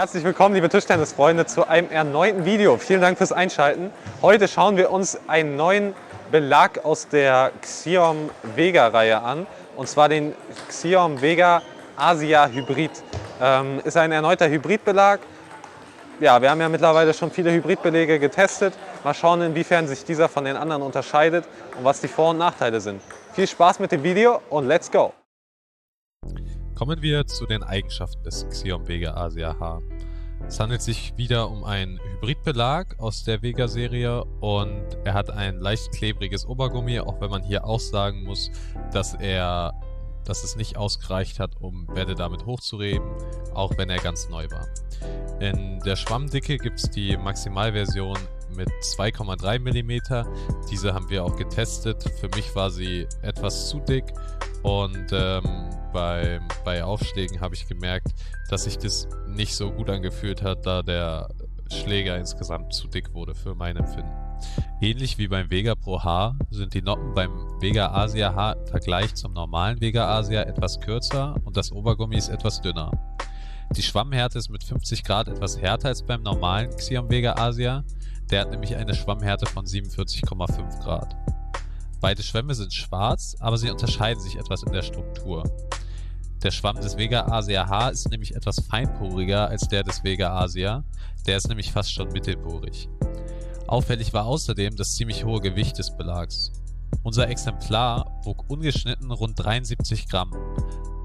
Herzlich willkommen, liebe Tischtennisfreunde, zu einem erneuten Video. Vielen Dank fürs Einschalten. Heute schauen wir uns einen neuen Belag aus der Xiaom Vega-Reihe an. Und zwar den Xiaom Vega Asia Hybrid. Ist ein erneuter Hybridbelag. Ja, wir haben ja mittlerweile schon viele Hybridbelege getestet. Mal schauen, inwiefern sich dieser von den anderen unterscheidet und was die Vor- und Nachteile sind. Viel Spaß mit dem Video und let's go! Kommen wir zu den Eigenschaften des Xiaom Vega Asia H. Es handelt sich wieder um einen Hybridbelag aus der Vega-Serie und er hat ein leicht klebriges Obergummi, auch wenn man hier auch sagen muss, dass es nicht ausgereicht hat, um Bälle damit hochzuheben, auch wenn er ganz neu war. In der Schwammdicke gibt es die Maximalversion mit 2,3 mm. Diese haben wir auch getestet. Für mich war sie etwas zu dick und bei Aufschlägen habe ich gemerkt, dass sich das nicht so gut angefühlt hat, da der Schläger insgesamt zu dick wurde für mein Empfinden. Ähnlich wie beim Vega Pro H sind die Noppen beim Vega Asia H im Vergleich zum normalen Vega Asia etwas kürzer und das Obergummi ist etwas dünner. Die Schwammhärte ist mit 50 Grad etwas härter als beim normalen Xiaom Vega Asia. Der hat nämlich eine Schwammhärte von 47,5 Grad. Beide Schwämme sind schwarz, aber sie unterscheiden sich etwas in der Struktur. Der Schwamm des Vega Asia H ist nämlich etwas feinporiger als der des Vega Asia. Der ist nämlich fast schon mittelporig. Auffällig war außerdem das ziemlich hohe Gewicht des Belags. Unser Exemplar wog ungeschnitten rund 73 Gramm.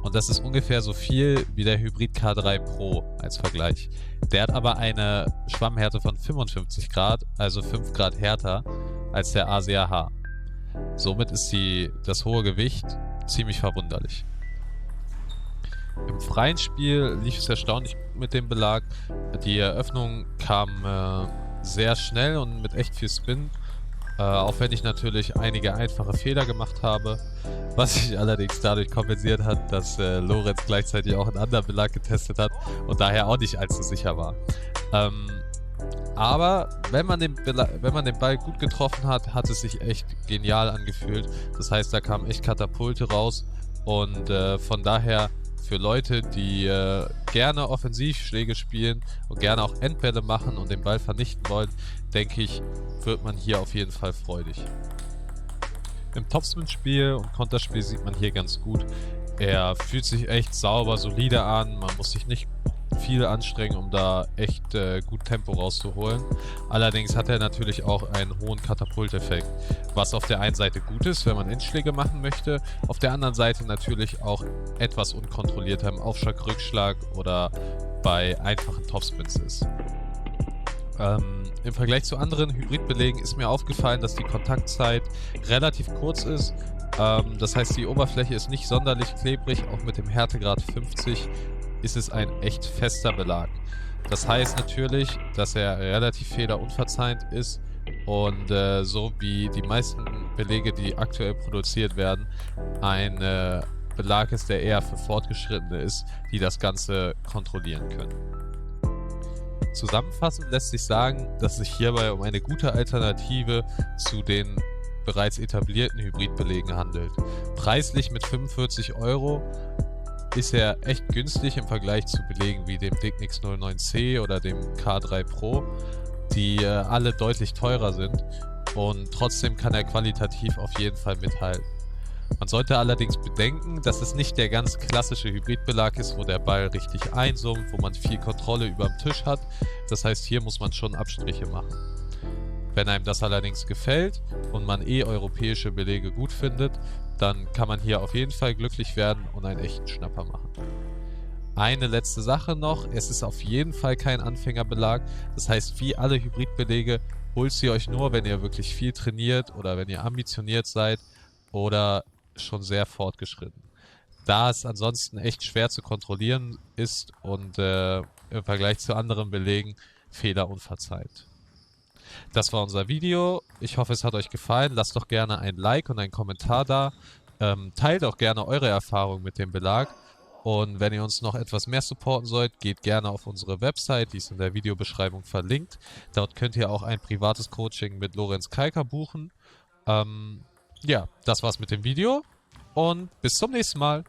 Und das ist ungefähr so viel wie der Hybrid K3 Pro als Vergleich. Der hat aber eine Schwammhärte von 55 Grad, also 5 Grad härter als der Asia H. Somit ist das hohe Gewicht ziemlich verwunderlich. Im freien Spiel lief es erstaunlich gut mit dem Belag. Die Eröffnung kam sehr schnell und mit echt viel Spin. Auch wenn ich natürlich einige einfache Fehler gemacht habe, was sich allerdings dadurch kompensiert hat, dass Lorenz gleichzeitig auch einen anderen Belag getestet hat und daher auch nicht allzu sicher war. Aber wenn man den Ball gut getroffen hat, hat es sich echt genial angefühlt. Das heißt, da kamen echt Katapulte raus und von daher für Leute, die gerne Offensivschläge spielen und gerne auch Endbälle machen und den Ball vernichten wollen, denke ich, wird man hier auf jeden Fall freudig. Im Topspin-Spiel und Konterspiel sieht man hier ganz gut, er fühlt sich echt sauber, solide an, man muss sich nicht viel anstrengen, um da echt gut Tempo rauszuholen. Allerdings hat er natürlich auch einen hohen Katapulteffekt, was auf der einen Seite gut ist, wenn man Endschläge machen möchte, auf der anderen Seite natürlich auch etwas unkontrollierter im Aufschlag, Rückschlag oder bei einfachen Topspins ist. Im Vergleich zu anderen Hybridbelegen ist mir aufgefallen, dass die Kontaktzeit relativ kurz ist. Das heißt, die Oberfläche ist nicht sonderlich klebrig, auch mit dem Härtegrad 50 ist es ein echt fester Belag. Das heißt natürlich, dass er relativ fehlerunverzeihend ist und so wie die meisten Belege, die aktuell produziert werden, ein Belag ist, der eher für Fortgeschrittene ist, die das Ganze kontrollieren können. Zusammenfassend lässt sich sagen, dass es sich hierbei um eine gute Alternative zu den bereits etablierten Hybridbelegen handelt. Preislich mit 45 € ist er echt günstig im Vergleich zu Belegen wie dem Dicknix 09C oder dem K3 Pro, die alle deutlich teurer sind und trotzdem kann er qualitativ auf jeden Fall mithalten. Man sollte allerdings bedenken, dass es nicht der ganz klassische Hybridbelag ist, wo der Ball richtig einsummt, wo man viel Kontrolle über dem Tisch hat. Das heißt, hier muss man schon Abstriche machen. Wenn einem das allerdings gefällt und man europäische Belege gut findet, dann kann man hier auf jeden Fall glücklich werden und einen echten Schnapper machen. Eine letzte Sache noch, es ist auf jeden Fall kein Anfängerbelag. Das heißt, wie alle Hybridbelege, holt sie euch nur, wenn ihr wirklich viel trainiert oder wenn ihr ambitioniert seid oder schon sehr fortgeschritten. Da es ansonsten echt schwer zu kontrollieren ist und im Vergleich zu anderen Belegen fehlerunverzeiht. Das war unser Video. Ich hoffe, es hat euch gefallen. Lasst doch gerne ein Like und einen Kommentar da. Teilt auch gerne eure Erfahrungen mit dem Belag. Und wenn ihr uns noch etwas mehr supporten sollt, geht gerne auf unsere Website, die ist in der Videobeschreibung verlinkt. Dort könnt ihr auch ein privates Coaching mit Lorenz Kalker buchen. Ja, das war's mit dem Video und bis zum nächsten Mal.